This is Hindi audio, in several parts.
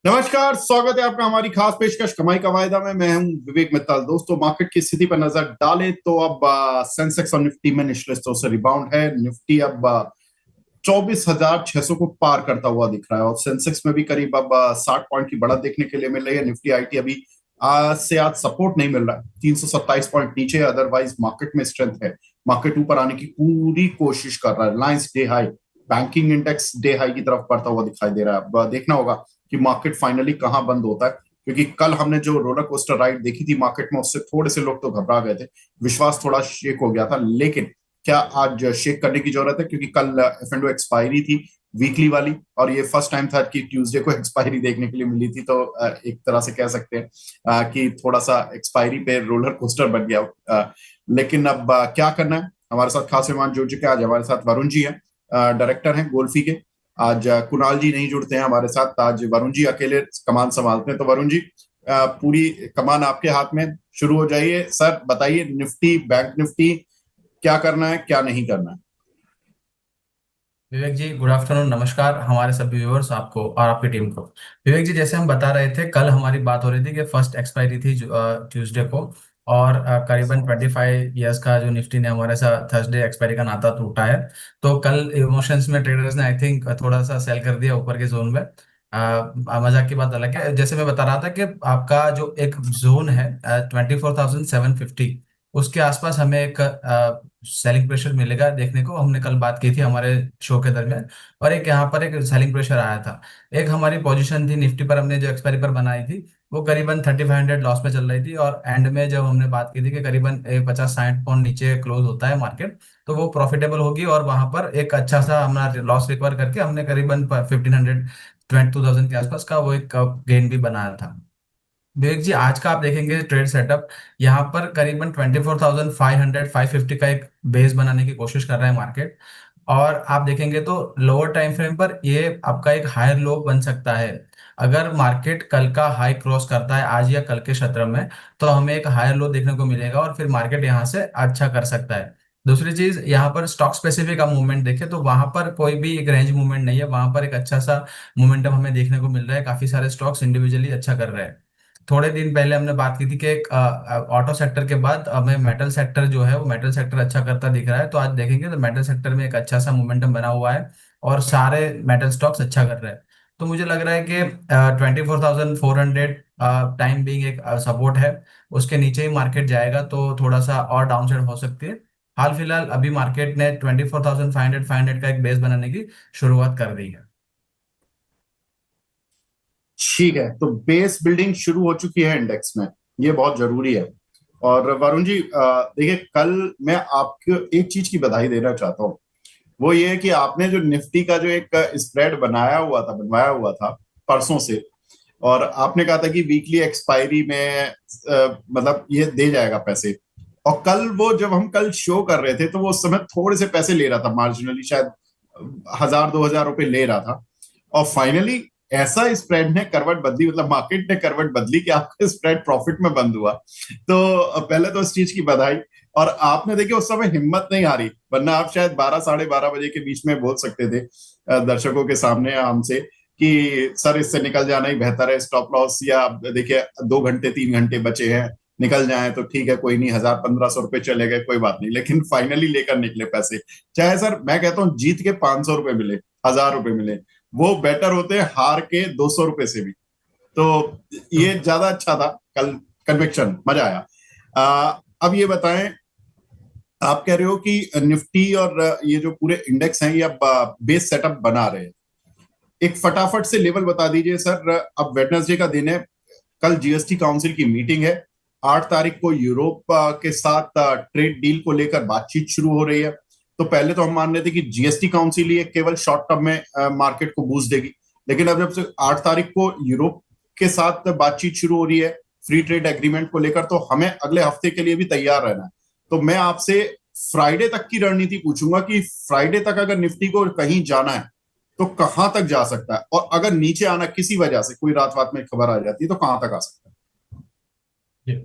नमस्कार, स्वागत है आपका हमारी खास पेशकश कमाई का वायदा में। मैं हूं विवेक मित्तल। दोस्तों, मार्केट की स्थिति पर नजर डालें तो अब सेंसेक्स और निफ्टी में निचले स्तरों से रिबाउंड है। निफ्टी अब 24,600 को पार करता हुआ दिख रहा है और सेंसेक्स में भी करीब अब 60 पॉइंट की बढ़त देखने के लिए मिल रही है। निफ्टी आईटी अभी आज से आज सपोर्ट नहीं मिल रहा है, 327 पॉइंट नीचे। अदरवाइज मार्केट में स्ट्रेंथ है, मार्केट ऊपर आने की पूरी कोशिश कर रहा है। Reliance day high, banking index day high की तरफ बढ़ता हुआ दिखाई दे रहा है। अब देखना होगा कि मार्केट फाइनली कहां बंद होता है, क्योंकि कल हमने जो रोलर कोस्टर राइड देखी थी मार्केट में, उससे थोड़े से लोग तो घबरा गए थे, विश्वास थोड़ा शेक हो गया था। लेकिन क्या आज शेक करने की जरूरत है? क्योंकि कल एफ एक्सपायरी थी, वीकली वाली, और ये फर्स्ट टाइम था कि ट्यूसडे को एक्सपायरी देखने के लिए मिली थी। तो एक तरह से कह सकते हैं कि थोड़ा सा एक्सपायरी पे रोलर कोस्टर बन गया। लेकिन अब क्या करना है? हमारे साथ खास मेहमान जुड़ चुके हैं। आज हमारे साथ वरुण जी हैं, डायरेक्टर हैं गोल्फी के। आज कुणाल जी नहीं जुड़ते हैं हमारे साथ, आज वरुण जी अकेले कमान संभालते हैं। तो वरुण जी, पूरी कमान आपके हाथ में, शुरू हो जाइए। सर बताइए, निफ्टी, बैंक निफ्टी, क्या करना है, क्या नहीं करना है? विवेक जी, गुड आफ्टरनून। नमस्कार हमारे सभी व्यूअर्स, आपको और आपकी टीम को। विवेक जी, जैसे हम बता रहे थे, कल हमारी बात हो रही थी कि फर्स्ट एक्सपायरी थी ट्यूसडे को। और करीबन 25 ईयर्स का जो निफ्टी ने हमारे साथ थर्सडे एक्सपायरी का नाता टूटा है। तो कल इमोशंस में ट्रेडर्स ने आई थिंक थोड़ा सा सेल कर दिया ऊपर के जोन में। मजाक की बात अलग है। जैसे मैं बता रहा था कि आपका जो एक जोन है 24,750, उसके आसपास हमें एक सेलिंग प्रेशर मिलेगा देखने को। हमने कल बात की थी हमारे शो के दरमियान, और एक यहाँ पर एक सेलिंग प्रेशर आया था। एक हमारी पोजीशन थी निफ्टी पर, हमने जो एक्सपायरी पर बनाई थी, वो करीबन 3500 लॉस में चल रही थी। और एंड में जब हमने बात की थी कि करीबन 50-60 पॉइंट नीचे क्लोज होता है मार्केट, तो वो प्रॉफिटेबल होगी। और वहां पर एक अच्छा सा हमारा लॉस रिकवर करके हमने करीबन 1500, 22,000 के आसपास का वो एक गेन भी बनाया था। विवेक जी, आज का आप देखेंगे ट्रेड सेटअप, यहाँ पर करीबन 24,500, 550 का एक बेस बनाने की कोशिश कर रहा है मार्केट। और आप देखेंगे तो लोअर टाइम फ्रेम पर ये आपका एक हायर लो बन सकता है। अगर मार्केट कल का हाई क्रॉस करता है आज या कल के सत्र में, तो हमें एक हायर लो देखने को मिलेगा और फिर मार्केट यहाँ से अच्छा कर सकता है। दूसरी चीज, यहाँ पर स्टॉक स्पेसिफिक आप मूवमेंट देखें तो वहां पर कोई भी एक रेंज मूवमेंट नहीं है। वहां पर एक अच्छा सा मोमेंटम हमें देखने को मिल रहा है, काफी सारे स्टॉक्स इंडिविजुअली अच्छा कर रहे हैं। थोड़े दिन पहले हमने बात की थी कि ऑटो सेक्टर के बाद हमें मेटल सेक्टर जो है, वो मेटल सेक्टर अच्छा करता दिख रहा है। तो आज देखेंगे तो मेटल सेक्टर में एक अच्छा सा मोमेंटम बना हुआ है और सारे मेटल स्टॉक्स अच्छा कर रहे हैं। तो मुझे लग रहा है कि 24,400 टाइम बीइंग एक सपोर्ट है। उसके नीचे ही मार्केट जाएगा तो थोड़ा सा और डाउनसाइड हो सकती है। हाल फिलहाल अभी मार्केट ने 24,500, 500 का एक बेस बनाने की शुरुआत कर दी है। ठीक है, तो बेस बिल्डिंग शुरू हो चुकी है इंडेक्स में, ये बहुत जरूरी है। और वरुण जी, देखिए, कल मैं आपको एक चीज की बधाई देना चाहता हूँ। वो ये है कि आपने जो निफ्टी का जो एक स्प्रेड बनवाया हुआ था परसों से, और आपने कहा था कि वीकली एक्सपायरी में मतलब ये दे जाएगा पैसे। और कल वो जब हम कल शो कर रहे थे तो वो उस समय थोड़े से पैसे ले रहा था, मार्जिनली शायद 1,000-2,000 रुपए ले रहा था। और फाइनली ऐसा स्प्रेड ने करवट बदली, मतलब मार्केट ने करवट बदली कि आपका स्प्रेड प्रॉफिट में बंद हुआ। तो पहले तो इस चीज की बधाई। और आपने देखिए उस समय हिम्मत नहीं हारी, वरना आप शायद 12-12:30 बजे के बीच में बोल सकते थे दर्शकों के सामने हमसे कि सर इससे निकल जाना ही बेहतर है, स्टॉप लॉस, या देखिए 2 घंटे 3 घंटे बचे हैं, निकल जाए तो ठीक है, कोई नहीं, 1,000-1,500 रुपए चले गए, कोई बात नहीं। लेकिन फाइनली लेकर निकले पैसे। चाहे सर मैं कहता हूँ जीत के 500 रुपए मिले, 1,000 रुपए मिले, वो बेटर होते हैं हार के 200 रुपए से भी। तो तो ये ज्यादा अच्छा था कल। कन्विक्शन, मजा आया। अब ये बताएं, आप कह रहे हो कि निफ्टी और ये जो पूरे इंडेक्स हैं ये अब बेस सेटअप बना रहे हैं। एक फटाफट से लेवल बता दीजिए सर। अब वेडनेसडे का दिन है, कल जीएसटी काउंसिल की मीटिंग है, 8 तारीख को यूरोप के साथ ट्रेड डील को लेकर बातचीत शुरू हो रही है। तो पहले तो हम मान रहे थे कि जीएसटी काउंसिल ही केवल शॉर्ट टर्म में मार्केट को बूस्ट देगी। लेकिन अब जब से 8 तारीख को यूरोप के साथ बातचीत शुरू हो रही है फ्री ट्रेड एग्रीमेंट को लेकर, तो हमें अगले हफ्ते के लिए भी तैयार रहना है। तो मैं आपसे फ्राइडे तक की रणनीति पूछूंगा कि फ्राइडे तक अगर निफ्टी को कहीं जाना है तो कहां तक जा सकता है, और अगर नीचे आना किसी वजह से, कोई रात रात में खबर आ जाती है, तो कहां तक आ सकता है?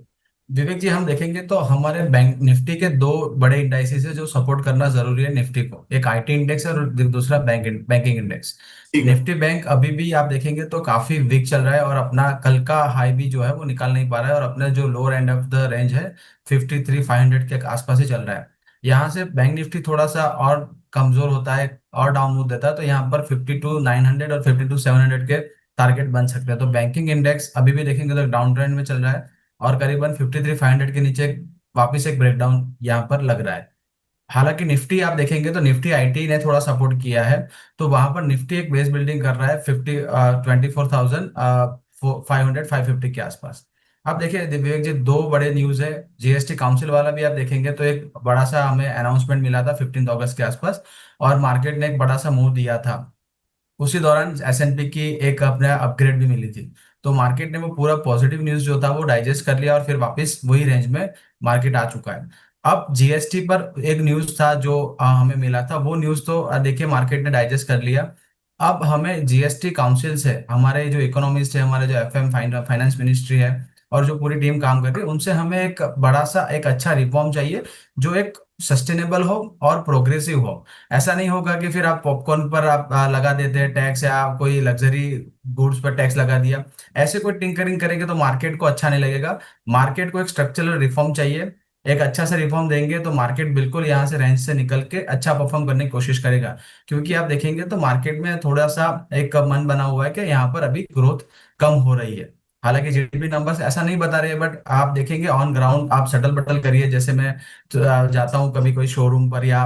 विवेक जी, हम देखेंगे तो हमारे बैंक निफ्टी के दो बड़े इंडाइसेस है जो सपोर्ट करना जरूरी है निफ्टी को। एक आईटी इंडेक्स है और दूसरा बैंकिंग इंडेक्स। ठीक है। निफ्टी बैंक अभी भी आप देखेंगे तो काफी वीक चल रहा है और अपना कल का हाई भी जो है वो निकाल नहीं पा रहा है, और अपना जो lower end of the range है 53,500 के आसपास ही चल रहा है। यहाँ से बैंक निफ्टी थोड़ा सा और कमजोर होता है और डाउन मूव देता है, तो यहाँ पर 52,900 और 52,700 के टारगेट बन सकते हैं। तो बैंकिंग इंडेक्स अभी भी देखेंगे तो डाउन ट्रेंड में चल रहा है और करीबन 53,500 के नीचे वापस एक ब्रेकडाउन यहाँ पर लग रहा है। हालांकि निफ्टी आप देखेंगे तो निफ्टी आईटी ने थोड़ा सपोर्ट किया है, तो वहां पर निफ्टी एक बेस बिल्डिंग कर रहा है 24,550 के आसपास। आप देखिए विवेक जी, दो बड़े न्यूज है। जीएसटी काउंसिल वाला भी आप देखेंगे तो एक बड़ा सा हमें अनाउंसमेंट मिला था 15 अगस्त के आसपास, और मार्केट ने एक बड़ा सा मूव दिया था। उसी दौरान एसएनपी की एक अपने अपग्रेड भी मिली थी। तो मार्केट ने वो पूरा पॉजिटिव न्यूज जो था वो डाइजेस्ट कर लिया और फिर वापस वही रेंज में मार्केट आ चुका है। अब जीएसटी पर एक न्यूज था जो हमें मिला था, वो न्यूज तो देखिए मार्केट ने डाइजेस्ट कर लिया। अब हमें जीएसटी काउंसिल से हमारे जो इकोनॉमिस्ट है, हमारे जो एफएम फाइनेंस मिनिस्ट्री है और जो पूरी टीम काम कर रही है, उनसे हमें एक बड़ा सा एक अच्छा रिफॉर्म चाहिए जो एक सस्टेनेबल हो और प्रोग्रेसिव हो। ऐसा नहीं होगा कि फिर आप पॉपकॉर्न पर आप लगा देते हैं टैक्स, या कोई लग्जरी गुड्स पर टैक्स लगा दिया। ऐसे कोई टिंकरिंग करेंगे तो मार्केट को अच्छा नहीं लगेगा। मार्केट को एक स्ट्रक्चरल रिफॉर्म चाहिए। एक अच्छा सा रिफॉर्म देंगे तो मार्केट बिल्कुल यहाँ से रेंज से निकल के अच्छा परफॉर्म करने की कोशिश करेगा। क्योंकि आप देखेंगे तो मार्केट में थोड़ा सा एक मन बना हुआ है कि यहाँ पर अभी ग्रोथ कम हो रही है। हालांकि जीडीपी नंबर्स ऐसा नहीं बता रहे हैं, बट आप देखेंगे ऑन ग्राउंड आप सटल बटल करिए। जैसे मैं जाता हूँ कभी कोई शोरूम पर या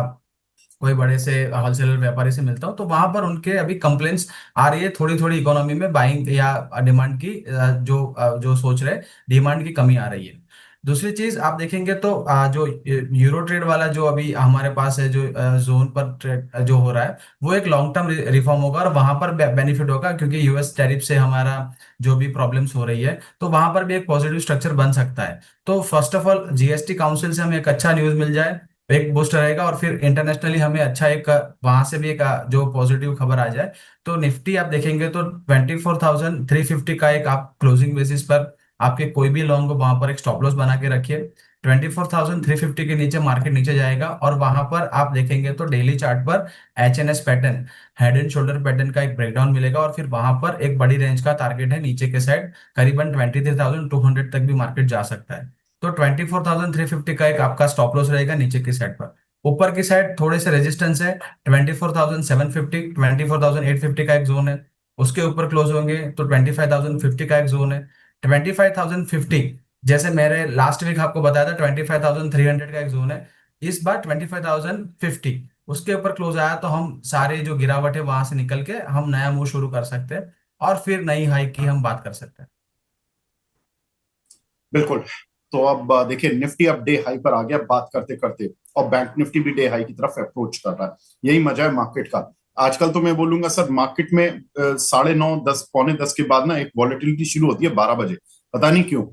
कोई बड़े से होलसेलर व्यापारी से मिलता हूँ, तो वहां पर उनके अभी कंप्लेंट्स आ रही है थोड़ी थोड़ी इकोनॉमी में बाइंग या डिमांड की, जो सोच रहे डिमांड की कमी आ रही है। दूसरी चीज आप देखेंगे तो जो यूरो ट्रेड वाला जो अभी हमारे पास है, जो जोन पर ट्रेड जो हो रहा है, वो एक लॉन्ग टर्म रिफॉर्म होगा और वहां पर बेनिफिट होगा, क्योंकि यूएस टैरिफ से हमारा जो भी प्रॉब्लम्स हो रही है, तो वहां पर भी एक पॉजिटिव स्ट्रक्चर बन सकता है। तो first of all GST council से हमें एक अच्छा न्यूज मिल जाए, एक बूस्ट रहेगा, और फिर इंटरनेशनली हमें अच्छा एक वहां से भी एक जो पॉजिटिव खबर आ जाए, तो निफ्टी आप देखेंगे तो 24,350 का एक आप क्लोजिंग बेसिस पर आपके कोई भी लॉन्ग को वहां पर एक स्टॉप लॉस बना के रखिए। 24,350 के नीचे मार्केट नीचे जाएगा और वहां पर आप देखेंगे तो डेली चार्ट पर HNS pattern, head and shoulder pattern का एक ब्रेकडाउन मिलेगा, और फिर वहां पर एक बड़ी रेंज का टारगेट है नीचे के साइड, करीबन 23,200 तक भी मार्केट जा सकता है। तो 24,350 का एक आपका स्टॉप लॉस रहेगा नीचे की साइड पर। ऊपर की साइड थोड़े से रेजिस्टेंस है, 24,750, 24,850 का एक जोन है। उसके ऊपर क्लोज होंगे तो 25,050 का एक जोन है। 25,050, जैसे मेरे लास्ट वीक आपको बताया था 25,300 का एक जोन है। इस बार 25,050 उसके ऊपर क्लोज आया तो हम सारे जो गिरावट है वहां से निकल के हम नया मूव शुरू कर सकते हैं और फिर नई हाई की हम बात कर सकते हैं। बिल्कुल। तो अब देखिए, निफ्टी अब डे हाई पर आ गया बात करते करते, और बैंक निफ्टी भी डे हाई की तरफ अप्रोच कर रहा है। यही मजा है मार्केट का। आजकल तो मैं बोलूंगा सर, मार्केट में 9:30 10 पौने 10 के बाद ना एक वॉलेटिलिटी शुरू होती है 12 बजे। पता नहीं क्यों।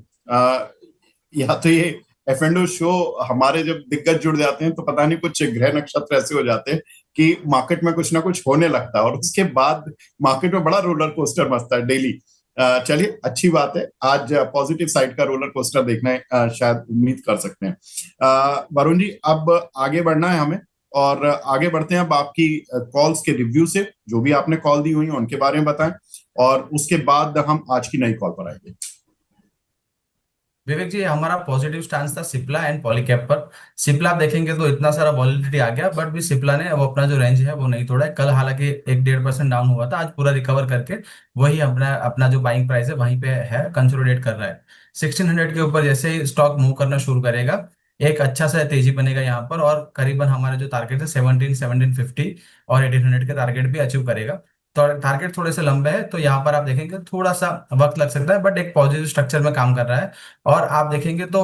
या तो ये एफ एंड शो, हमारे जब दिग्गज जुड़ जाते हैं तो पता नहीं कुछ ग्रह नक्षत्र ऐसे हो जाते हैं कि मार्केट में कुछ ना कुछ होने लगता है, और उसके बाद मार्केट में बड़ा रोलर कोस्टर मचता है डेली। चलिए, अच्छी बात है, आज पॉजिटिव साइड का रोलर कोस्टर देखना है, शायद उम्मीद कर सकते हैं। वरुण जी, अब आगे बढ़ना है हमें, और आगे बढ़ते हैं अब आपकी कॉल्स के रिव्यू से। जो भी आपने कॉल दी हुई है उनके बारे में बताएं, और उसके बाद हम आज की नई कॉल पर आएंगे। विवेक जी, हमारा पॉजिटिव स्टांस था सिप्ला एंड पॉलीकैब पर। सिप्ला आप देखेंगे तो इतना सारा वॉलिडिटी आ गया, बट भी सिप्ला ने वो अपना जो रेंज है वो नहीं तोड़ा है। कल हालांकि 1-1.5% डाउन हुआ था, आज पूरा रिकवर करके वही अपना अपना जो बाइंग प्राइस है वहीं पे है, कंसोलिडेट कर रहा है। 1600 के ऊपर जैसे ही स्टॉक मूव करना शुरू करेगा, एक अच्छा सा तेजी बनेगा यहाँ पर, और करीबन हमारे जो टारगेट है 1750 और 1800 के टारगेट भी अचीव करेगा। तो टारगेट थोड़े से लंबे हैं, तो यहाँ पर आप देखेंगे थोड़ा सा वक्त लग सकता है, बट एक पॉजिटिव स्ट्रक्चर में काम कर रहा है। और आप देखेंगे तो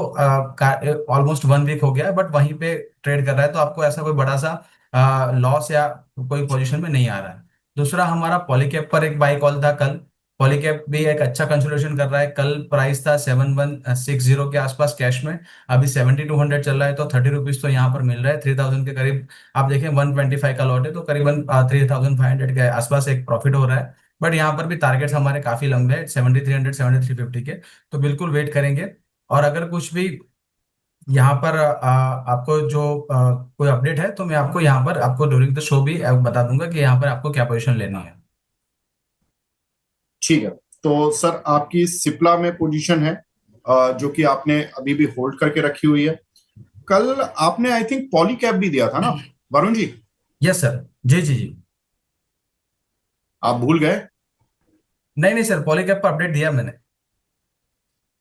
ऑलमोस्ट 1 वीक हो गया है, बट वहीं पे ट्रेड कर रहा है, तो आपको ऐसा कोई बड़ा सा लॉस या कोई पोजीशन में नहीं आ रहा है। दूसरा हमारा पॉलीकैब पर एक बाई कॉल था कल। पॉलीकैब भी एक अच्छा कंसोलिडेशन कर रहा है। कल प्राइस था 7,160 के आसपास कैश में, अभी 7,200 चल रहा है, तो 30 रुपीज तो यहाँ पर मिल रहा है 3,000 के करीब। आप देखें 125 का लॉट है, तो करीबन 3,500 के आसपास एक प्रॉफिट हो रहा है। बट यहाँ पर भी टारगेट्स हमारे काफी लंबे हैं, 7,300 7,350 के, तो बिल्कुल वेट करेंगे। और अगर कुछ भी यहाँ पर आपको जो कोई अपडेट है तो मैं आपको यहाँ पर आपको ड्यूरिंग द शो भी बता दूंगा कि यहाँ पर आपको क्या पोजीशन लेना है। ठीक है। तो सर आपकी सिप्ला में पोजीशन है, जो कि आपने अभी भी होल्ड करके रखी हुई है। कल आपने आई थिंक पॉली कैप भी दिया था ना वरुण जी? Yes sir. जी जी जी। आप भूल गए? नहीं नहीं सर, पॉलीकैब पर अपडेट दिया मैंने।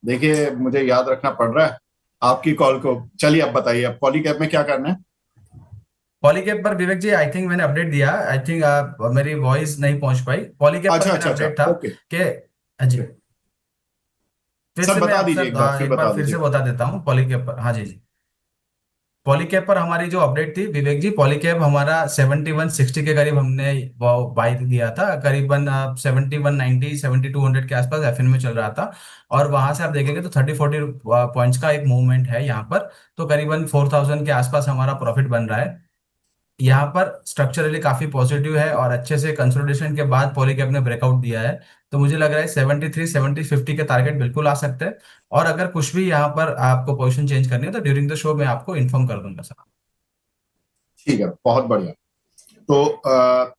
देखिए मुझे याद रखना पड़ रहा है आपकी कॉल को। चलिए अब बताइए, अब पॉली कैप में क्या करना है? पॉलीकैब पर विवेक जी आई थिंक मैंने अपडेट दिया। आई थिंक मेरी वॉइस नहीं पहुंच पाई। पॉलीकैब पर अच्छा मैंने अच्छा अच्छा, अपडेट था ओके। कि जी। फिर सर से मैं बता आप दीजिए सर एक बार, फिर एक बार बता फिर से दीजिए। बता देता हूँ पॉलीकैब पर। हाँ जी जी। पॉलीकैब पर हमारी जो अपडेट थी विवेक जी, पॉलीकैब हमारा 7160 के करीब हमने वो बाई दिया था, करीबन 7190 7200 के आसपास एफएन में चल रहा था। और वहां से आप देखेंगे तो 30-40 पॉइंट्स का एक मूवमेंट है यहाँ पर। तो करीबन 4000 के आसपास हमारा प्रॉफिट बन रहा है। यहाँ पर स्ट्रक्चरली काफी पॉजिटिव है और अच्छे से कंसोलिडेशन के बाद पॉलीकैब ने ब्रेकआउट दिया है। तो मुझे लग रहा है 73-50 के टारगेट बिल्कुल आ सकते हैं। और अगर कुछ भी यहाँ पर आपको पोजीशन चेंज करनी है तो ड्यूरिंग द शो मैं आपको इन्फॉर्म कर दूंगा सर। ठीक है, बहुत बढ़िया। तो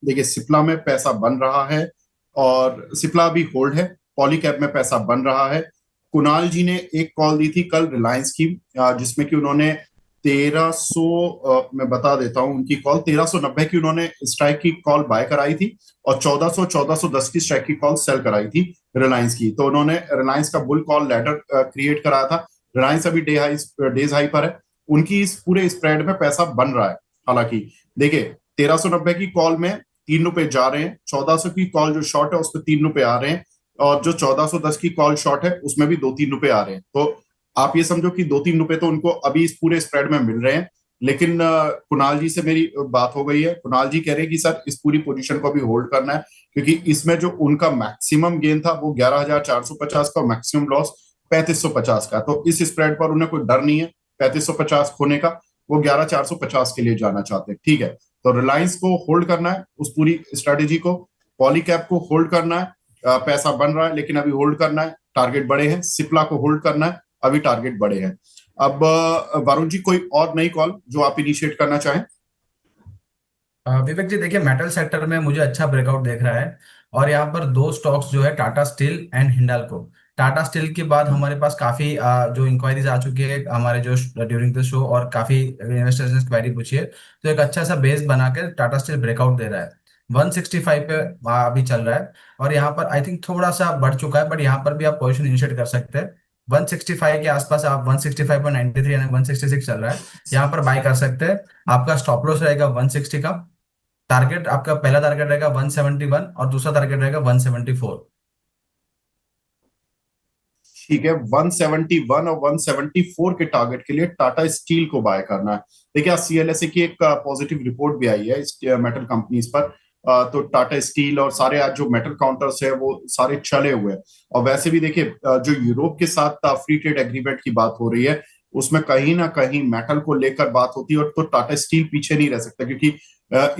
देखिए सिप्ला में पैसा बन रहा है और सिप्ला भी होल्ड है। पॉली कैप में पैसा बन रहा है। कुणाल जी ने एक कॉल दी थी कल रिलायंस की, जिसमें कि उन्होंने 1300, मैं बता देता हूं उनकी कॉल 1390 की उन्होंने स्ट्राइक की कॉल बाय कराई थी और 1410 की स्ट्राइक की कॉल सेल कराई थी रिलायंस की। तो उन्होंने रिलायंस का बुल कॉल लेटर क्रिएट कराया था। रिलायंस अभी डेज हाई पर है। उनकी इस पूरे स्प्रेड में पैसा बन रहा है। हालांकि देखिए 1390 की कॉल में 3 रुपए जा रहे हैं, 1400 की कॉल जो शॉर्ट है उस पर 3 रुपए आ रहे हैं, और जो 1410 की कॉल शॉर्ट है उसमें भी 2-3 रुपए आ रहे हैं। तो आप ये समझो कि 2-3 रुपए तो उनको अभी इस पूरे स्प्रेड में मिल रहे हैं। लेकिन कुणाल जी से मेरी बात हो गई है। कुणाल जी कह रहे हैं कि सर इस पूरी पोजीशन को अभी होल्ड करना है, क्योंकि इसमें जो उनका मैक्सिमम गेन था वो 11,450 का, मैक्सिमम लॉस 3550 का। तो इस स्प्रेड पर उन्हें कोई डर नहीं है 3550 खोने का। वो 11,450 के लिए जाना चाहते हैं। ठीक है, तो रिलायंस को होल्ड करना है उस पूरी स्ट्रेटेजी को। पॉलीकैप को होल्ड करना है, पैसा बन रहा है लेकिन अभी होल्ड करना है, टारगेट बड़े हैं। सिप्ला को होल्ड करना है, अभी टारगेट बड़े हैं। अब वरुण जी कोई और नई कॉल जो आप इनिशिएट करना चाहें? विवेक जी देखिए, मेटल सेक्टर में मुझे अच्छा ब्रेकआउट देख रहा है। और यहाँ पर दो स्टॉक्स जो है, Tata steel and Hindalco. Tata steel के बाद हमारे पास काफी जो इंक्वायरीज आ चुकी है हमारे जो ड्यूरिंग द शो, और काफी इन्वेस्टर्स ने क्वेरी पूछी है। तो एक अच्छा सा बेस बना के टाटा स्टील ब्रेकआउट दे रहा है। 165 पे अभी चल रहा है। और यहाँ पर आई थिंक थोड़ा सा बढ़ चुका है, बट यहाँ पर भी आप पोजिशन इनिशिएट कर सकते हैं। 165 के आसपास आप 165.93 यानी 166 चल रहा है, यहाँ पर बाय कर सकते हैं। आपका स्टॉप लॉस रहेगा 160 का। टारगेट आपका पहला टारगेट रहेगा 171 और दूसरा टारगेट रहेगा 174। ठीक है, 171 और 174 के टारगेट के लिए टाटा स्टील को बाय करना है। देखिए आज सीएलएसए की एक पॉजिटिव रिपोर्ट भी आई है इस मेटल कंपनीज पर। तो टाटा स्टील और सारे आज जो मेटल काउंटर्स है वो सारे चले हुए हैं। और वैसे भी देखिए जो यूरोप के साथ फ्री ट्रेड एग्रीमेंट की बात हो रही है, उसमें कहीं ना कहीं मेटल को लेकर बात होती है। और तो टाटा स्टील पीछे नहीं रह सकता, क्योंकि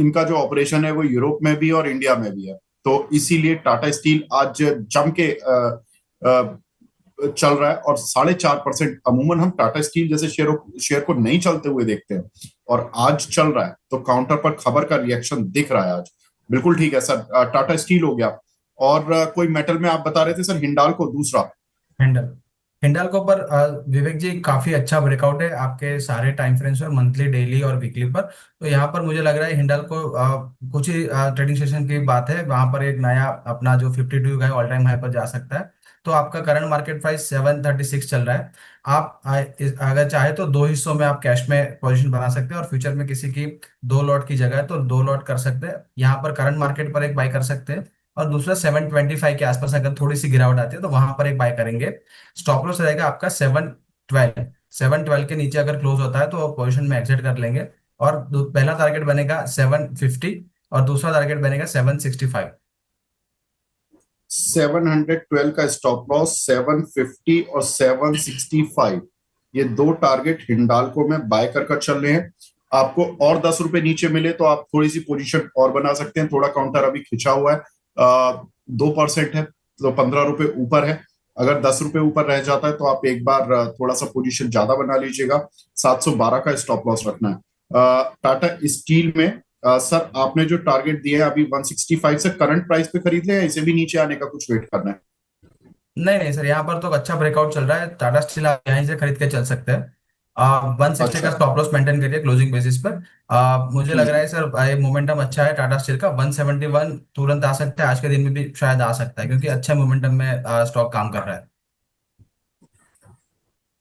इनका जो ऑपरेशन है वो यूरोप में भी और इंडिया में भी है। तो इसीलिए टाटा स्टील आज जम के चल रहा है। और 4.5%, अमूमन हम टाटा स्टील जैसे शेयर को नहीं चलते हुए देखते हैं, और आज चल रहा है। तो काउंटर पर खबर का रिएक्शन दिख रहा है आज। बिल्कुल ठीक है सर, टाटा स्टील हो गया। और कोई मेटल में आप बता रहे थे सर, हिंडाल को दूसरा। हिंडल हिंडाल्को पर विवेक जी काफी अच्छा ब्रेकआउट है आपके सारे टाइम फ्रेम्स में, मंथली, डेली और वीकली पर। तो यहाँ पर मुझे लग रहा है हिंडाल्को कुछ ही ट्रेडिंग सेशन की बात है, वहां पर एक नया अपना जो 52 का ऑल टाइम हाई पर जा सकता है। तो आपका करंट मार्केट प्राइस 736 चल रहा है। आप अगर चाहे तो दो हिस्सों में आप कैश में पोजीशन बना सकते हैं, और फ्यूचर में किसी की दो लॉट की जगह है तो दो लॉट कर सकते हैं। यहाँ पर करंट मार्केट पर एक बाय कर सकते हैं, और दूसरा 725 के आसपास अगर थोड़ी सी गिरावट आती है तो वहां पर एक बाय करेंगे। स्टॉप लॉस रहेगा आपका 712। 712 के नीचे अगर क्लोज होता है तो पोजीशन में एग्जिट कर लेंगे। और पहला टारगेट बनेगा 750 और दूसरा टारगेट बनेगा 765। 712 का स्टॉप लॉस, 750 और 765, ये दो टारगेट हिंडाल्को में बाय कर चल रहे हैं। आपको और 10 रुपए नीचे मिले तो आप थोड़ी सी पोजीशन और बना सकते हैं। थोड़ा काउंटर अभी खिंचा हुआ है, 2% है, तो 15 रुपए ऊपर है। अगर 10 रुपए ऊपर रह जाता है तो आप एक बार थोड़ा सा पोजीशन ज्यादा बना लीजिएगा। 712 का स्टॉप लॉस रखना है। टाटा स्टील में सर आपने जो टारगेट दिया है अभी 165 से करंट प्राइस पे खरीद ले, या इसे भी नीचे आने का कुछ वेट करना है? नहीं नहीं सर, यहाँ पर तो अच्छा ब्रेकआउट चल रहा है। टाटा स्टील आप यहीं से खरीद के चल सकते हैं। 160 का अच्छा। स्टॉप लॉस मेंटेन करिए क्लोजिंग बेसिस पर। मुझे लग रहा हम्म। है सर ये मोमेंटम अच्छा है टाटा स्टील का। 171 तुरंत आ सकता है, आज के दिन में भी शायद आ सकता है, क्योंकि अच्छे मोमेंटम में स्टॉक काम कर रहा है।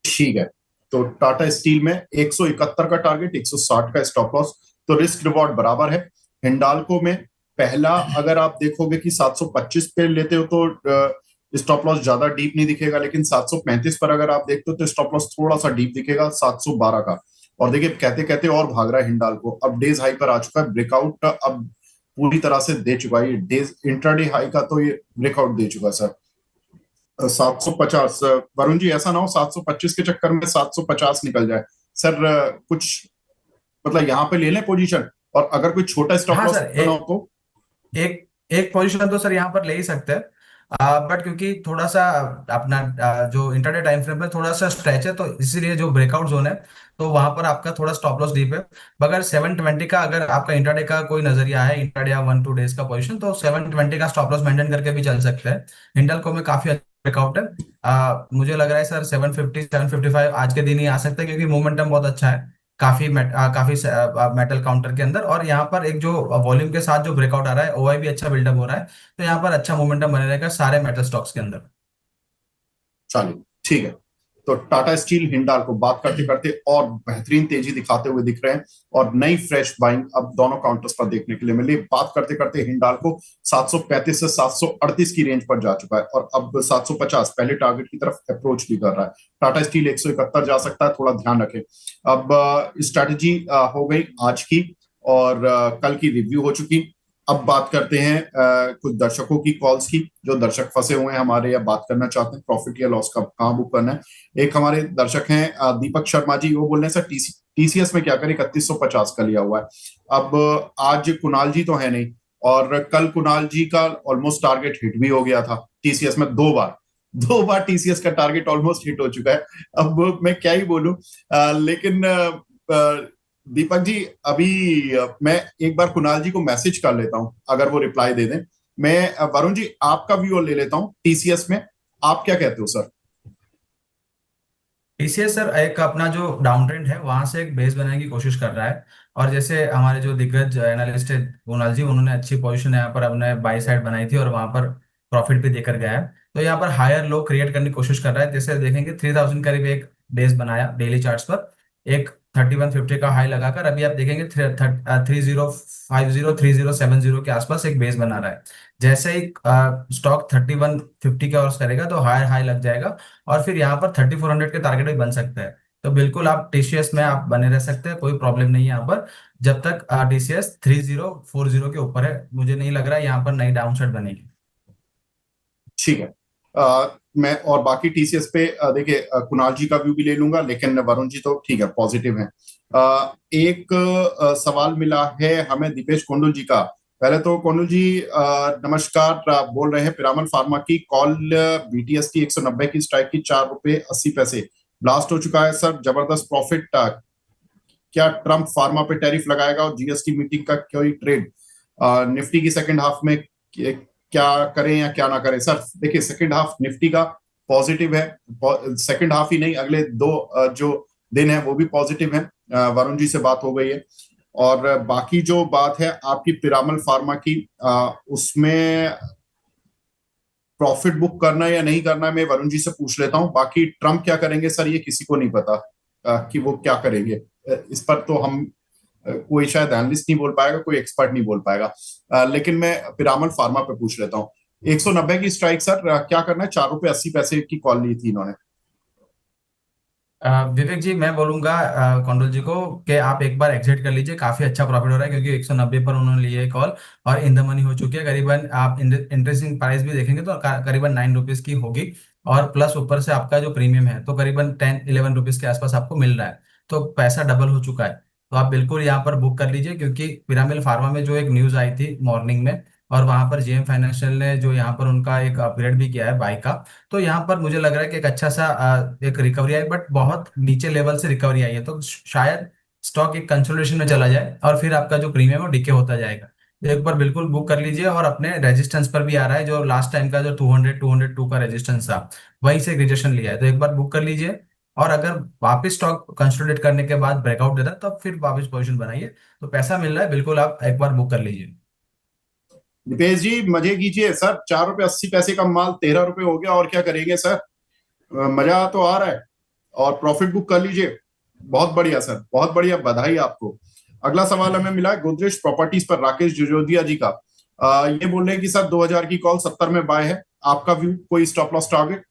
ठीक है। तो टाटा स्टील में 171 का टारगेट, 160 का स्टॉप लॉस, तो रिस्क रिवॉर्ड बराबर है। हिंडाल्को में पहला अगर आप देखोगे कि 725 पे लेते हो तो स्टॉप लॉस ज्यादा डीप नहीं दिखेगा, लेकिन 735 पर अगर आप देखते हो तो स्टॉप लॉस थोड़ा सा डीप दिखेगा, 712 का। और देखिए कहते कहते और भाग रहा है हिंडाल्को, अब डेज हाई पर आ चुका है, ब्रेकआउट अब पूरी तरह से दे चुका है। ये डेज इंट्राडे हाई का तो ये ब्रेकआउट दे चुका है सर। 750, वरुण जी ऐसा ना हो 725 के चक्कर में 750 निकल जाए सर। कुछ मतलब यहाँ पे ले लें पोजीशन, और अगर कोई छोटा स्टॉप हाँ लॉस सर, करना हो तो? एक एक पोजीशन तो सर यहाँ पर ले ही सकते हैं। बट क्योंकि थोड़ा सा अपना जो इंटरडे टाइम फ्रेम में थोड़ा सा स्ट्रेच है, तो इसीलिए जो ब्रेकआउट जोन है, तो वहां पर आपका थोड़ा स्टॉप लॉस डीप है। मगर 720 का अगर आपका इंटरडे का कोई नजरिया है, इंटरडे या 1-2 डेज का पोजीशन, तो 720 का स्टॉप लॉस मेंटेन करके भी चल सकते हैं। हिंडल्को में काफी अच्छा ब्रेकआउट है। मुझे लग रहा है सर 750-755 आज के दिन ही आ सकता है, क्योंकि मोमेंटम बहुत अच्छा है काफी मेटल काउंटर के अंदर। और यहाँ पर एक जो वॉल्यूम के साथ जो ब्रेकआउट आ रहा है, ओआई भी अच्छा बिल्डअप हो रहा है। तो यहाँ पर अच्छा मोमेंटम बने रहेगा सारे मेटल स्टॉक्स के अंदर। चलिए ठीक है। तो टाटा स्टील हिंडाल्को बात करते करते और बेहतरीन तेजी दिखाते हुए दिख रहे हैं, और नई फ्रेश बाइंग अब दोनों काउंटर्स पर देखने के लिए मिली। बात करते करते हिंडाल्को 735 से 738 की रेंज पर जा चुका है, और अब 750 पहले टारगेट की तरफ अप्रोच भी कर रहा है। टाटा स्टील 171 जा सकता है, थोड़ा ध्यान रखें। अब स्ट्रैटेजी हो गई आज की, और कल की रिव्यू हो चुकी। अब बात करते हैं कुछ दर्शकों की कॉल्स की, जो दर्शक फंसे हुए हैं हमारे या बात करना चाहते हैं प्रॉफिट या लॉस का कहाँ बुक करना है। एक हमारे दर्शक हैं दीपक शर्मा जी, वो बोल रहे हैं सर टीसीएस में क्या करें, 3150 का लिया हुआ है। अब आज कुणाल जी तो है नहीं, और कल कुणाल जी का ऑलमोस्ट टारगेट हिट भी हो गया था टीसीएस में, 2 बार। 2 बार टीसीएस का टारगेट ऑलमोस्ट हिट हो चुका है। अब मैं क्या ही बोलूं, लेकिन दीपक जी अभी मैं एक बार कुणाल जी को मैसेज कर लेता हूं, अगर वो रिप्लाई दे दें। मैं वरुण जी आपका व्यू ले लेता हूं टीसीएस में, आप क्या कहते हो सर? टीसीएस सर एक अपना जो डाउन ट्रेंड है वहां से एक बेस बनाने की कोशिश कर रहा है। और जैसे हमारे जो दिग्गज एनालिस्ट है कुणाल जी, उन्होंने अच्छी पोजीशन यहाँ पर अपने बाई साइड बनाई थी और वहां पर प्रॉफिट भी देकर गया है। तो यहाँ पर हायर लो क्रिएट करने की कोशिश कर रहा है। जैसे देखेंगे 3000 करीब एक बेस बनाया डेली चार्ट्स पर, एक 3150 का हाई लगाकर अभी आप देखेंगे 3050 3070 के आसपास एक बेस बना रहा है। जैसे ही स्टॉक 3150 के क्रॉस करेगा तो हायर हाई लग जाएगा, और फिर यहाँ पर 3400 के टारगेट भी बन सकते हैं। तो बिल्कुल आप टीसीएस में आप बने रह सकते हैं, कोई प्रॉब्लम नहीं है यहाँ पर। जब तक टीसीएस 3040 के ऊपर है, मुझे नहीं लग रहा है यहाँ पर नई डाउन साइड बनेगी। ठीक है। मैं और बाकी टीसीएस पे देखिए कुणाल जी का व्यू भी ले लूंगा, लेकिन वरुण जी तो ठीक है पॉजिटिव है। एक सवाल मिला है हमें दीपेश कोंडल जी का। पहले तो कोंडल जी नमस्कार। आप बोल रहे हैं पिरामल फार्मा की कॉल बीटीएस की 190 की स्ट्राइक की 4 रुपए 80 पैसे ब्लास्ट हो चुका है सर, जबरदस्त प्रॉफिट। क्या ट्रम्प फार्मा पे टैरिफ लगाएगा, और जीएसटी मीटिंग का कोई ट्रेड? निफ्टी की सेकंड हाफ में क्या करें या क्या ना करें सर? देखिए सेकंड हाफ निफ्टी का पॉजिटिव है, सेकंड हाफ ही नहीं अगले 2 जो दिन है वो भी पॉजिटिव है। वरुण जी से बात हो गई है, और बाकी जो बात है आपकी पिरामल फार्मा की, उसमें प्रॉफिट बुक करना या नहीं करना मैं वरुण जी से पूछ लेता हूं। बाकी ट्रम्प क्या करेंगे सर, ये किसी को नहीं पता कि वो क्या करेंगे। इस पर तो हम कोई शायद एनालिस्ट नहीं बोल पाएगा, कोई एक्सपर्ट नहीं बोल पाएगा। लेकिन मैं पिरामल फार्मा पे पूछ लेता हूँ। 190 की स्ट्राइक सर, क्या करना है? 4 रुपए 80 पैसे की कॉल ली थी इन्होंने। विवेक जी, मैं बोलूंगा कौंडल जी को कि आप एक बार एग्जिट कर लीजिए। काफी अच्छा प्रॉफिट हो रहा है, क्योंकि 190 पर उन्होंने लिए कॉल और इन द मनी हो चुकी है करीबन। आप इंटरेस्टिंग प्राइस भी देखेंगे तो करीबन 9 रुपीज की होगी। और प्लस ऊपर से आपका जो प्रीमियम है तो करीबन 10-11 रुपीज के आसपास आपको मिल रहा है। तो पैसा डबल हो चुका है। तो आप बिल्कुल यहाँ पर बुक कर लीजिए, क्योंकि पिरामिल फार्मा में जो एक न्यूज आई थी मॉर्निंग में, और वहां पर जेएम फाइनेंशियल ने जो यहाँ पर उनका एक अपग्रेड भी किया है बाई का। तो यहाँ पर मुझे लग रहा है कि एक अच्छा सा एक रिकवरी आई, बट बहुत नीचे लेवल से रिकवरी आई है, तो शायद स्टॉक एक कंसोलिडेशन में चला जाए और फिर आपका जो प्रीमियम है वो डिके होता जाएगा। तो एक बार बिल्कुल बुक कर लीजिए, और अपने रेजिस्टेंस पर भी आ रहा है, जो लास्ट टाइम का जो 200 का रेजिस्टेंस था वहीं से रिजेक्शन लिया है, तो एक बार बुक कर लीजिए। और अगर वापस स्टॉक कंसोलिडेट करने के बाद ब्रेकआउट देता है तब फिर वापस पोजीशन बनाइए। तो पैसा मिल रहा है, बिल्कुल आप एक बार बुक कर लीजिए। दीपेश जी मजे कीजिए सर, 4 रुपये 80 पैसे का माल 13 रुपये हो गया, और क्या करेंगे सर। मजा तो आ रहा है, और प्रॉफिट बुक कर लीजिए। बहुत बढ़िया सर, बहुत बढ़िया, बधाई आपको। अगला सवाल हमें मिला है गोदरेज प्रॉपर्टीज पर, राकेश जुजोदिया जी का। ये बोल रहे हैं कि सर 2000 की कॉल 70 में बाय है, आपका व्यू, कोई स्टॉप लॉस टारगेट।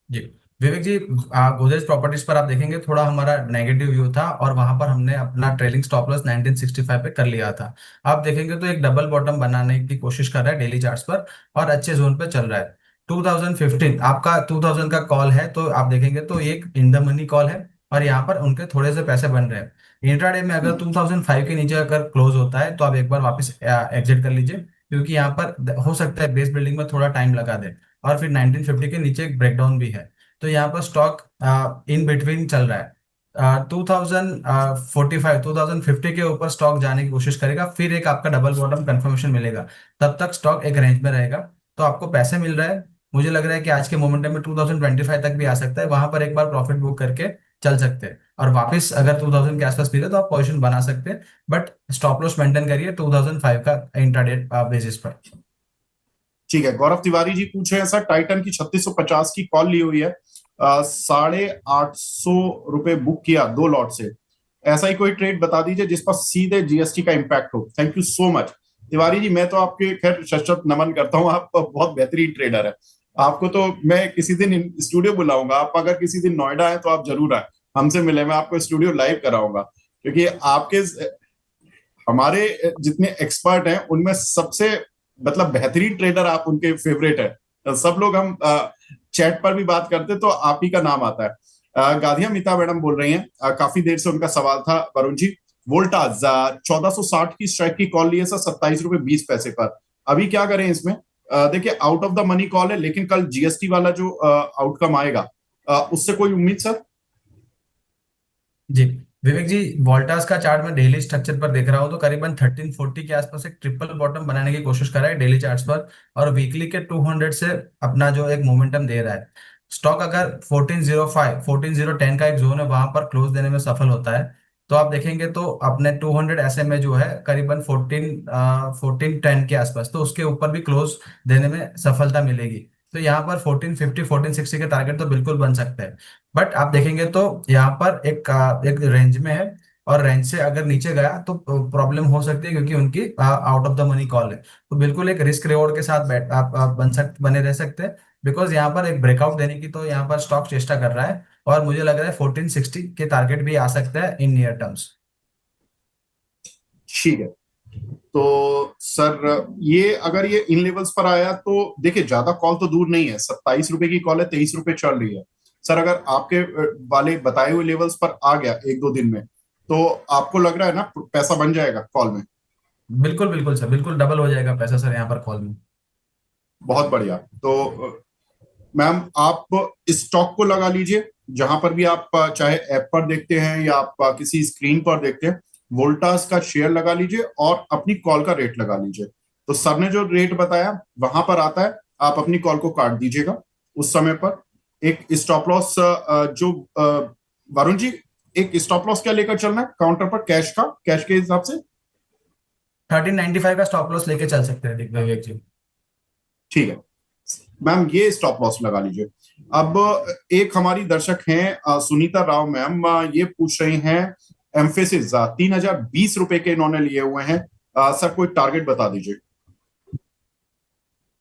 जी विवेक जी, गोदरेज प्रॉपर्टीज पर आप देखेंगे थोड़ा हमारा नेगेटिव व्यू था, और वहां पर हमने अपना ट्रेलिंग स्टॉप लॉस 1965 पे कर लिया था। आप देखेंगे तो एक डबल बॉटम बनाने की कोशिश कर रहा है डेली चार्ट्स पर, और अच्छे जोन पे चल रहा है। 2015 आपका 2000 का कॉल है, तो आप देखेंगे तो एक इन द मनी कॉल है, और यहाँ पर उनके थोड़े से पैसे बन रहे हैं। इंट्राडे में अगर 2005 के नीचे अगर क्लोज होता है तो आप एक बार वापस एग्जिट कर लीजिए, क्योंकि यहाँ पर हो सकता है बेस बिल्डिंग में थोड़ा टाइम लगा दे, और फिर 1950 के नीचे एक ब्रेकडाउन भी है। तो यहाँ पर स्टॉक इन बिटवीन चल रहा है। 2045 2050 के ऊपर स्टॉक जाने की कोशिश करेगा, फिर एक आपका डबल बॉटम कंफर्मेशन मिलेगा। तब तक स्टॉक एक रेंज में रहेगा। तो आपको पैसे मिल रहा है, मुझे लग रहा है कि आज के मोमेंटम में 2025 तक भी आ सकता है, वहां पर एक बार प्रॉफिट बुक करके चल सकते हैं, और वापस अगर 2000 के आसपास मिले तो आप पोजीशन बना सकते हैं। बट स्टॉप लॉस मेंटेन करिए 2005 का इंट्राडे बेसिस पर। ठीक है, गौरव तिवारी जी पूछ रहे हैं सर, टाइटन की 3650 की कॉल ली हुई है, 850 रुपये बुक किया 2 लॉट से। ऐसा ही कोई ट्रेड बता दीजिए जिस पर सीधे जीएसटी का इम्पैक्ट हो। Thank you so much Tiwari ji, मैं तो आपके खैर शत नमन करता हूँ, आप बहुत बेहतरीन ट्रेडर है। आपको तो मैं किसी दिन स्टूडियो बुलाऊंगा, आप अगर किसी दिन नोएडा है तो आप जरूर आए, हमसे मिले, मैं आपको स्टूडियो लाइव कराऊंगा। क्योंकि आपके हमारे जितने एक्सपर्ट हैं उनमें सबसे मतलब बेहतरीन ट्रेडर आप उनके फेवरेट है। सब लोग हम चैट पर भी बात करते तो आप ही का नाम आता है। गाधिया मिता मैडम बोल रही हैं, काफी देर से उनका सवाल था वरुण जी। वोल्टाज 1460 की स्ट्राइक की कॉल ली है सर 27 रुपये 20 पैसे पर, अभी क्या करें इसमें। देखिए out of the money call है, लेकिन कल जीएसटी वाला जो आउटकम आएगा उससे कोई उम्मीद सर। जी विवेक जी, वोल्टास का चार्ट में डेली स्ट्रक्चर पर देख रहा हूँ तो करीबन 1340 के आसपास एक ट्रिपल बॉटम बनाने की कोशिश कर रहा है डेली चार्ट्स पर, और वीकली के 200 से अपना जो एक मोमेंटम दे रहा है। स्टॉक अगर 1405 14010 का एक जोन है वहां पर क्लोज देने में सफल होता है, तो आप देखेंगे तो अपने 200 एसएमए जो है करीबन 1410 के आसपास, तो उसके ऊपर भी क्लोज देने में सफलता मिलेगी। तो यहाँ पर 1450 1460 के टारगेट तो बिल्कुल बन सकते हैं। बट आप देखेंगे तो यहाँ पर एक रेंज में है, और रेंज से अगर नीचे गया तो प्रॉब्लम हो सकती है, क्योंकि उनकी out of the money call है। तो बिल्कुल एक रिस्क रिवॉर्ड के साथ बैठ आप बने रह सकते हैं, बिकॉज यहाँ पर एक ब्रेकआउट देने की तो यहाँ पर स्टॉक चेष्टा कर रहा है, और मुझे लग रहा है 1460 के टारगेट भी आ सकता है इन नियर टर्म्स। ठीक है, तो सर ये अगर ये इन लेवल्स पर आया तो देखिए ज्यादा कॉल तो दूर नहीं है, 27 रुपए की कॉल है, 23 रुपए चल रही है। सर अगर आपके वाले बताए हुए लेवल्स पर आ गया 1-2 दिन में, तो आपको लग रहा है ना पैसा बन जाएगा कॉल में। बिल्कुल बिल्कुल सर, बिल्कुल डबल हो जाएगा पैसा सर यहाँ पर कॉल में। बहुत बढ़िया। तो मैम आप स्टॉक को लगा लीजिए जहां पर भी आप चाहे ऐप पर देखते हैं या आप किसी स्क्रीन पर देखते हैं, वोल्टास का शेयर लगा लीजिए और अपनी कॉल का रेट लगा लीजिए। तो सर ने जो रेट बताया वहां पर आता है, आप अपनी कॉल को काट दीजिएगा उस समय पर। एक स्टॉप लॉस जो वरुण जी, एक स्टॉप लॉस क्या लेकर चलना है काउंटर पर, कैश का, कैश के हिसाब से। 1395 का स्टॉप लॉस लेके चल सकते हैं विवेक जी। ठीक है मैम, ये स्टॉप लॉस लगा लीजिए। अब एक हमारी दर्शक हैं सुनीता राव मैम, ये पूछ रही हैं एम्फेसिस 3020 रुपए के इन्होंने लिए हुए हैं, सर कोई टारगेट बता दीजिए।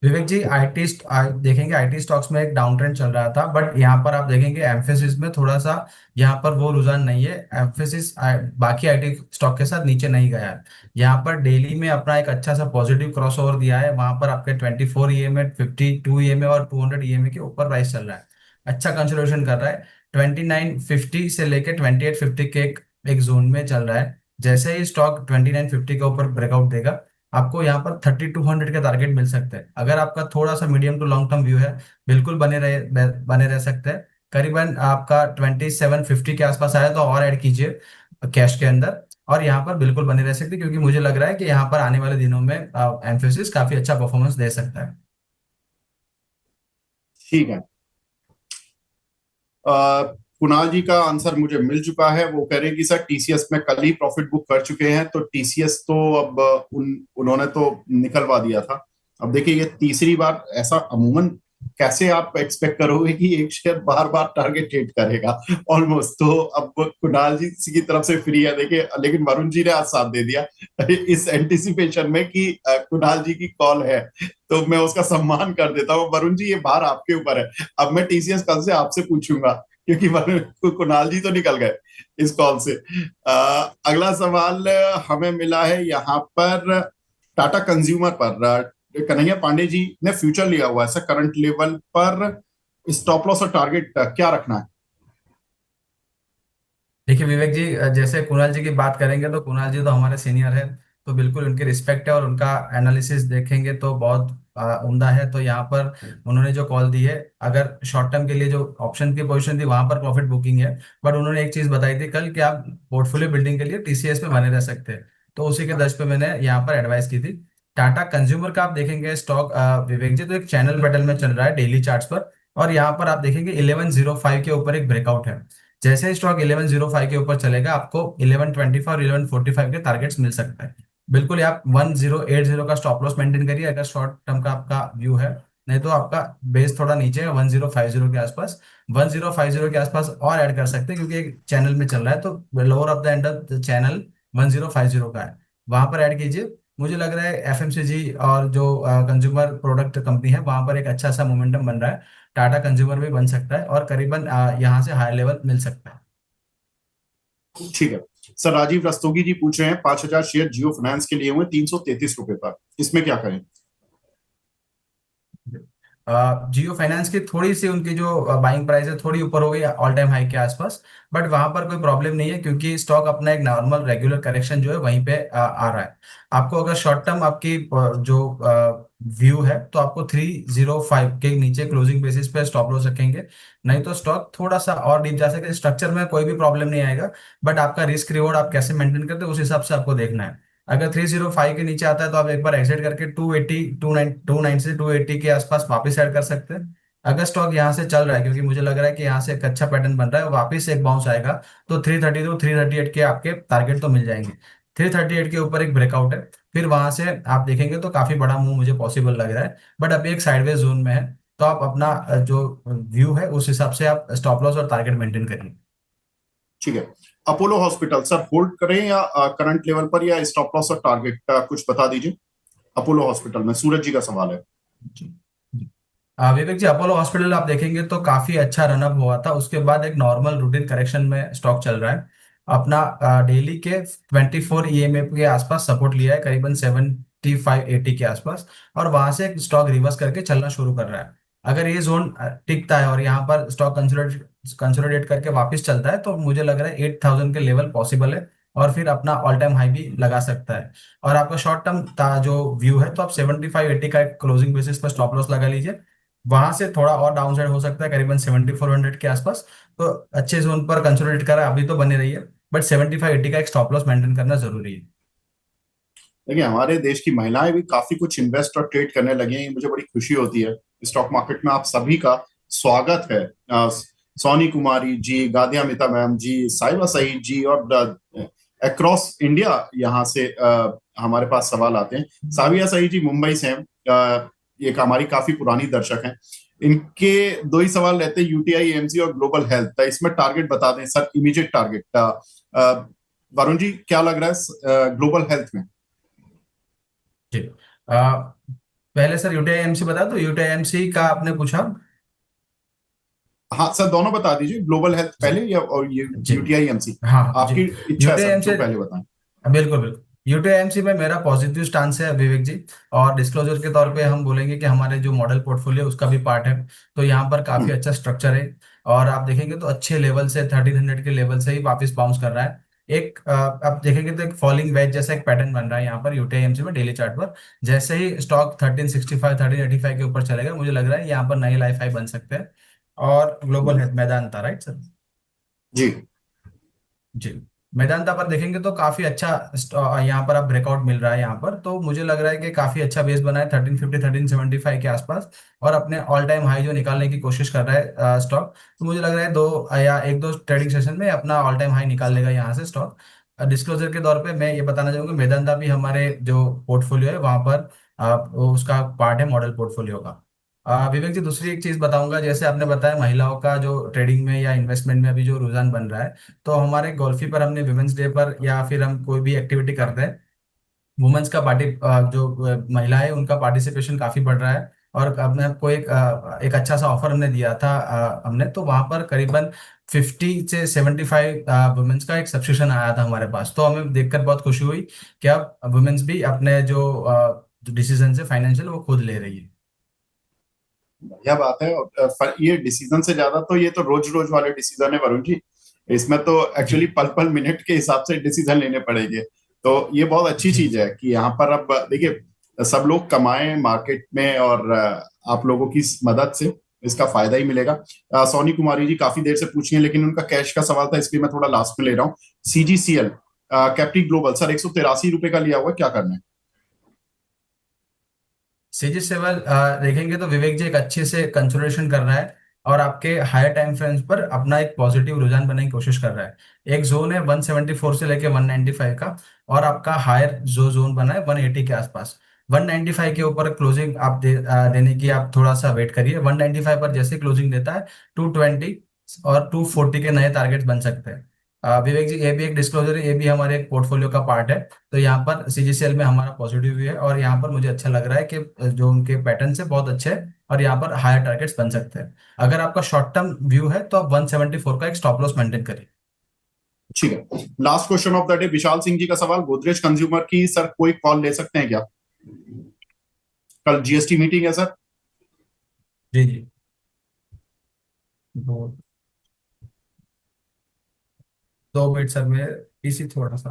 विवेक जी, देखेंगे आईटी स्टॉक्स में एक डाउन ट्रेंड चल रहा था, बट यहाँ पर आप देखेंगे एम्फेसिस में थोड़ा सा यहाँ पर वो रुझान नहीं है। एम्फेसिस बाकी आईटी स्टॉक के साथ नीचे नहीं गया है। यहाँ पर डेली में अपना एक अच्छा सा पॉजिटिव क्रॉसओवर दिया है, वहां पर आपके 24 ईएमए 52 ईएमए और 200 ईएमए के ऊपर प्राइस चल रहा है। अच्छा कंसोलिडेशन कर रहा है। 2950 से लेके 2850 के एक जोन में चल रहा है। जैसे ही स्टॉक 2950 के ऊपर ब्रेकआउट देगा आपको यहाँ पर 3200 के टारगेट मिल सकते हैं। अगर आपका थोड़ा सा medium to long term view है, बिल्कुल बने रह सकते हैं। करीबन आपका 2750 के आसपास आया तो और ऐड कीजिए कैश के अंदर, और यहाँ पर बिल्कुल बने रह सकते हैं, क्योंकि मुझे लग रहा है कि यहाँ पर आने वाले दिनों में एम्फोसिस काफी अच्छा परफॉर्मेंस दे सकता है। ठीक है। कुणाल जी का आंसर मुझे मिल चुका है। वो कह रहे हैं कि सर टीसीएस में कल ही प्रॉफिट बुक कर चुके हैं, तो टीसीएस तो अब उन्होंने तो निकलवा दिया था। अब देखिए ये तीसरी बार ऐसा अमूमन कैसे आप एक्सपेक्ट करोगे कि एक शेयर बार बार टारगेट हिट करेगा ऑलमोस्ट। तो अब कुणाल जी की तरफ से फ्री है देखिए, लेकिन वरुण जी ने आज साथ दे दिया इस एंटिसिपेशन में कि कुणाल जी की कॉल है, तो मैं उसका सम्मान कर देता हूँ। वरुण जी ये बार आपके ऊपर है। अब मैं टीसीएस कल से आपसे पूछूंगा, क्योंकि कुणाल जी तो निकल गए इस कॉल से। अगला सवाल हमें मिला है यहाँ पर टाटा कंज्यूमर पर। कन्हैया पांडे जी ने फ्यूचर लिया हुआ है सर, करंट लेवल पर स्टॉप लॉस और टारगेट क्या रखना है? देखिए विवेक जी, जैसे कुणाल जी की बात करेंगे तो कुणाल जी तो हमारे सीनियर है, तो बिल्कुल उनकी रिस्पेक्ट है, और उनका एनालिसिस देखेंगे तो बहुत उम्दा है। तो यहाँ पर उन्होंने जो कॉल दी है, अगर शॉर्ट टर्म के लिए जो ऑप्शन की पोजीशन थी वहां पर प्रॉफिट बुकिंग है, बट उन्होंने एक चीज बताई थी कल कि आप पोर्टफोलियो बिल्डिंग के लिए टीसीएस में बने रह सकते हैं। तो उसी के दश पे मैंने यहाँ पर एडवाइस की थी। टाटा कंज्यूमर का आप देखेंगे स्टॉक विवेक जी, तो एक चैनल बैटल में चल रहा है डेली चार्ट्स पर, और यहाँ पर आप देखेंगे 1105 के ऊपर एक ब्रेकआउट है। जैसे ही स्टॉक 1105 के ऊपर चलेगा, आपको 1125 और 1145 के टारगेट्स मिल सकता है। बिल्कुल आप 1080 का स्टॉप लॉस मेंटेन करिए अगर शॉर्ट टर्म का आपका व्यू है। नहीं तो आपका बेस थोड़ा नीचे है 1050 के आसपास, 1050 के आसपास और ऐड कर सकते हैं, क्योंकि एक चैनल में चल रहा है, तो lower of the end of the channel 1050 का है, वहां पर ऐड कीजिए। मुझे लग रहा है एफएमसीजी और जो कंज्यूमर प्रोडक्ट कंपनी है वहां पर एक अच्छा सा मोमेंटम बन रहा है। टाटा कंज्यूमर भी बन सकता है, और करीबन यहाँ से हाई लेवल मिल सकता है। ठीक है सर। राजीव रस्तोगी जी पूछ रहे हैं 5000 शेयर जियो फाइनेंस के लिए हुए 333 रुपए पर, इसमें क्या करें? जियो फाइनेंस की थोड़ी सी उनकी जो बाइंग प्राइस है थोड़ी ऊपर हो गई ऑल टाइम हाई के आसपास, बट वहां पर कोई प्रॉब्लम नहीं है, क्योंकि स्टॉक अपना एक नॉर्मल रेगुलर करेक्शन जो है वहीं पे आ रहा है। आपको अगर शॉर्ट टर्म आपकी जो व्यू है, तो आपको 305 के नीचे क्लोजिंग बेसिस पे स्टॉप लॉस रखेंगे। नहीं तो स्टॉक थोड़ा सा और डीप जा सके, स्ट्रक्चर में कोई भी प्रॉब्लम नहीं आएगा, बट आपका रिस्क रिवॉर्ड आप कैसे मेंटेन करते हैं उस हिसाब से आपको देखना है। अगर 305 के नीचे आता है तो आप एक बार एग्जिट करके 280 29 से 280 के आसपास वापस ऐड कर सकते हैं। अगर स्टॉक यहाँ से चल रहा है, क्योंकि मुझे लग रहा है कि यहाँ से एक अच्छा पैटर्न बन रहा है, वापस एक बाउंस आएगा, तो 330 टू 338 के आपके टारगेट तो मिल जाएंगे। 338 के ऊपर एक ब्रेकआउट है, फिर वहां से आप देखेंगे तो काफी बड़ा मूव मुझे पॉसिबल लग रहा है, बट अभी एक साइडवेज जोन में है। तो आप अपना जो व्यू है उस हिसाब से आप स्टॉप लॉस और टारगेट मेंटेन करिए। ठीक है। अपोलो हॉस्पिटल सर होल्ड करें या करंट लेवल पर, या स्टॉप लॉस और टारगेट का कुछ बता दीजिए। अपोलो हॉस्पिटल में सूरज जी का सवाल है। जी जी। विवेक जी, अपोलो हॉस्पिटल आप देखेंगे तो काफी अच्छा रनअप हुआ था, उसके बाद एक नॉर्मल रूटीन करेक्शन में स्टॉक चल रहा है। अपना डेली के 24 ईएमए के आसपास सपोर्ट लिया है, करीबन 75-80 के आसपास, और वहां से स्टॉक रिवर्स करके चलना शुरू कर रहा है। अगर ये जोन टिकता है और यहाँ पर स्टॉक कंसोलिडेट करके वापस चलता है, तो मुझे लग रहा है 8000 के लेवल पॉसिबल है, और फिर अपना ऑल टाइम हाई भी लगा सकता है। और आपका शॉर्ट टर्म जो व्यू है, तो आप 75-80 का क्लोजिंग बेसिस पर स्टॉप लॉस लगा लीजिए। वहां से थोड़ा और डाउन साइड हो सकता है, करीबन 7400 के आसपास। तो अच्छे जोन पर कंसोलिडेट करा अभी तो बने रही है, बट 75-80 का एक स्टॉप लॉस मेंटेन करना जरूरी है। देखिए हमारे देश की महिलाएं भी काफी कुछ इन्वेस्ट और ट्रेड करने लगी हैं, मुझे बड़ी खुशी होती है। स्टॉक मार्केट में आप सभी का स्वागत है। सोनी कुमारी जी, गादिया मिता मैम जी, साहिबा सईद जी, और अक्रॉस इंडिया यहाँ से हमारे पास सवाल आते हैं। साबिया सईद जी मुंबई से हैं, एक हमारी काफी पुरानी दर्शक हैं। इनके दो ही सवाल रहते हैं, यूटीआई एमसी और ग्लोबल हेल्थ। इसमें टारगेट बता दें sir, immediate target. Varun ji क्या लग रहा है ग्लोबल हेल्थ में? जी। आ, पहले सर यूटीआई एमसी बता दो, यूटीआई एमसी का आपने पूछा। हाँ सर, दोनों बता दीजिए, ग्लोबल हेल्थ जी पहले या और ये जी। UTI MC. हाँ जी। आपकी इच्छा है यूटीआई सर, एमसी, जो पहले बताएं। बिल्कुल बिल्कुल। यूटीआईएमसी में मेरा पॉजिटिव स्टांस है विवेक जी, और डिस्क्लोजर के तौर पे हम बोलेंगे कि हमारे जो मॉडल पोर्टफोलियो उसका भी पार्ट है। तो यहाँ पर काफी हम्म। अच्छा स्ट्रक्चर है, और आप देखेंगे तो अच्छे लेवल से 1300 के लेवल से ही वापस बाउंस कर रहा है। आप देखेंगे तो एक फॉलिंग वेज जैसा एक पैटर्न बन रहा है यहाँ पर यूटीआईएमसी में डेली चार्ट पर। जैसे ही स्टॉक 1365 1385 के ऊपर चलेगा, मुझे लग रहा है यहाँ पर नए लाइफ हाई बन सकते हैं। और ग्लोबल हेड मैदान था, राइट सर? जी। जी। मेदांता पर देखेंगे तो काफी अच्छा यहाँ पर अब ब्रेकआउट मिल रहा है यहाँ पर, तो मुझे लग रहा है कि काफी अच्छा बेस बना है 1350 1375 के आसपास। और अपने ऑल टाइम हाई जो निकालने की कोशिश कर रहा है स्टॉक, तो मुझे लग रहा है दो या एक दो ट्रेडिंग सेशन में अपना ऑल टाइम हाई निकाल लेगा यहाँ से स्टॉक। डिस्क्लोजर के तौर पे मैं ये बताना चाहूंगा, मेदांता भी हमारे जो पोर्टफोलियो है वहां पर वो उसका पार्ट है मॉडल पोर्टफोलियो का। विवेक जी, दूसरी एक चीज बताऊंगा, जैसे आपने बताया महिलाओं का जो ट्रेडिंग में या इन्वेस्टमेंट में अभी जो रुझान बन रहा है, तो हमारे गोल्फी पर हमने वुमेन्स डे पर या फिर हम कोई भी एक्टिविटी करते हैं, वुमेन्स का जो महिला है उनका पार्टिसिपेशन काफी बढ़ रहा है। और हमने आपको एक अच्छा सा ऑफर हमने दिया था, हमने तो वहां पर करीबन 50 से 75 वुमेन्स का एक सब्सक्रिप्शन आया था हमारे पास, तो हमें देखकर बहुत खुशी हुई कि अब वुमेन्स भी अपने जो डिसीजन है फाइनेंशियल वो खुद ले रही है। बढ़िया बात है। और ये डिसीजन से ज्यादा तो ये तो रोज रोज वाले डिसीजन है वरुण जी। इसमें तो एक्चुअली जी पल पल मिनट के हिसाब से डिसीजन लेने पड़ेंगे। तो ये बहुत अच्छी जी चीज है कि यहाँ पर अब देखिए सब लोग कमाएं मार्केट में, और आप लोगों की इस मदद से इसका फायदा ही मिलेगा। सोनी कुमारी जी काफी देर से पूछी है, लेकिन उनका कैश का सवाल था, इसलिए मैं थोड़ा लास्ट में ले रहा हूँ। सीजीसीएल कैप्टी ग्लोबल सर, ₹183 का लिया हुआ है, क्या करना है? सीजी सेवन देखेंगे तो विवेक जी एक अच्छे से कंसोलिडेशन कर रहा है, और आपके हायर टाइम फ्रेम्स पर अपना एक पॉजिटिव रुझान बनाने की कोशिश कर रहा है। एक जोन है 174 से लेके 195 का, और आपका हायर जो जोन बना है 180 के आसपास। 195 के ऊपर क्लोजिंग आप देने की आप थोड़ा सा वेट करिए। 195 पर जैसे क्लोजिंग देता है 220 और 240 के नए टारगेट्स बन सकते हैं। विवेक जी, ये भी एक डिस्क्लोजर है, ये भी हमारे एक पोर्टफोलियो का पार्ट है। तो यहाँ पर सीजीसीएल में हमारा पॉजिटिव व्यू है, और यहाँ पर मुझे अच्छा लग रहा है कि जो उनके पैटर्न है बहुत अच्छे हैं, और यहाँ पर हायर टारगेट्स बन सकते हैं। अगर आपका शॉर्ट टर्म व्यू है तो आप 174 का एक स्टॉप लॉस मेंटेन करिए। ठीक है। Last question of the day, Vishal Singh ji का सवाल, गोदरेज कंज्यूमर की सर कोई कॉल ले सकते हैं क्या? कल जीएसटी मीटिंग है सर। जी जी। दो 2 मिनट सर, मैं इसी थोड़ा सा।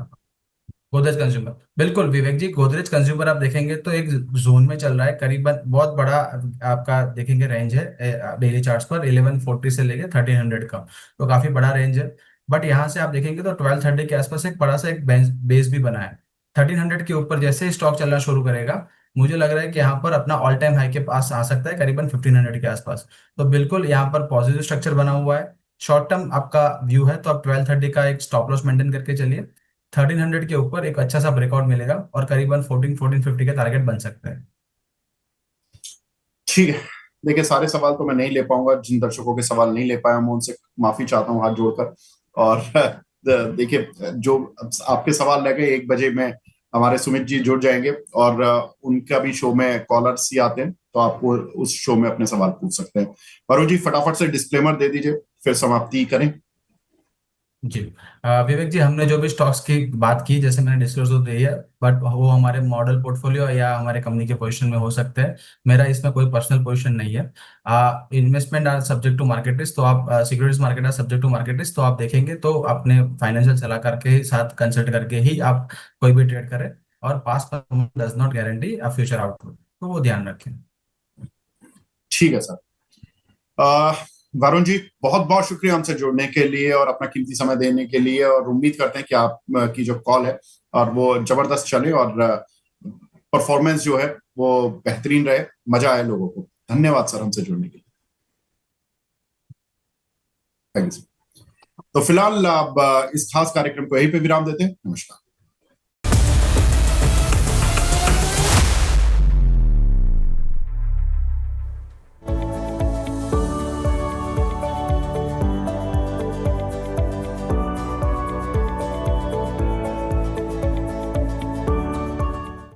गोदरेज कंज्यूमर, बिल्कुल विवेक जी, गोदरेज कंज्यूमर आप देखेंगे तो एक जोन में चल रहा है, करीबन बहुत बड़ा आपका देखेंगे रेंज है डेली चार्ट्स पर 1140 से लेके 1300 का, तो काफी बड़ा रेंज है। बट यहाँ से आप देखेंगे तो 1230 के आसपास एक बड़ा सा एक बेस भी बना है। 1300 के ऊपर जैसे ही स्टॉक चलना शुरू करेगा, मुझे लग रहा है कि यहाँ पर अपना ऑल टाइम हाई के पास आ सकता है करीबन 1500 के आसपास। तो बिल्कुल यहाँ पर पॉजिटिव स्ट्रक्चर बना हुआ है। शॉर्ट टर्म आपका व्यू है तो आप 1230 का एक स्टॉप लॉस मेंटेन करके चलिए। 1300 के ऊपर एक अच्छा सा ब्रेकआउट मिलेगा, और करीबन 1450 के टारगेट बन सकते हैं। ठीक है। देखिए सारे सवाल तो मैं नहीं ले पाऊंगा, जिन दर्शकों के सवाल नहीं ले पाया मैं उनसे माफी चाहता हूँ हाथ जोड़कर। और देखिए जो आपके सवाल लगे 1 बजे में हमारे सुमित जी जुड़ जाएंगे, और उनका भी शो में कॉलर्स ही आते हैं, तो आपको उस शो में अपने सवाल पूछ सकते हैं। वरुण जी फटाफट से डिस्क्लेमर दे दीजिए, फिर समाप्ति करें। जी। विवेक जी, हमने जो भी स्टॉक्स की बात की, जैसे मैंने डिस्क्लोज तो दी है, बट वो हमारे मॉडल पोर्टफोलियो या हमारे कंपनी के पोजीशन में हो सकते हैं। मेरा इसमें कोई पर्सनल पोजीशन नहीं है। Investment are subject to market risk, तो आप securities market are subject to market risk, तो आप देखेंगे तो अपने फाइनेंशियल सलाहकार के साथ कंसल्ट करके ही आप कोई भी ट्रेड करें। और past performance does not guarantee a future output, तो वो ध्यान रखें। ठीक है सर। अ, वरुण जी बहुत बहुत शुक्रिया हमसे जुड़ने के लिए और अपना कीमती समय देने के लिए, और उम्मीद करते हैं कि आप की जो कॉल है और वो जबरदस्त चले, और परफॉर्मेंस जो है वो बेहतरीन रहे, मजा आए लोगों को। धन्यवाद सर हमसे जुड़ने के लिए। Thank you sir. तो फिलहाल अब इस खास कार्यक्रम को यहीं पे विराम देते हैं। नमस्कार।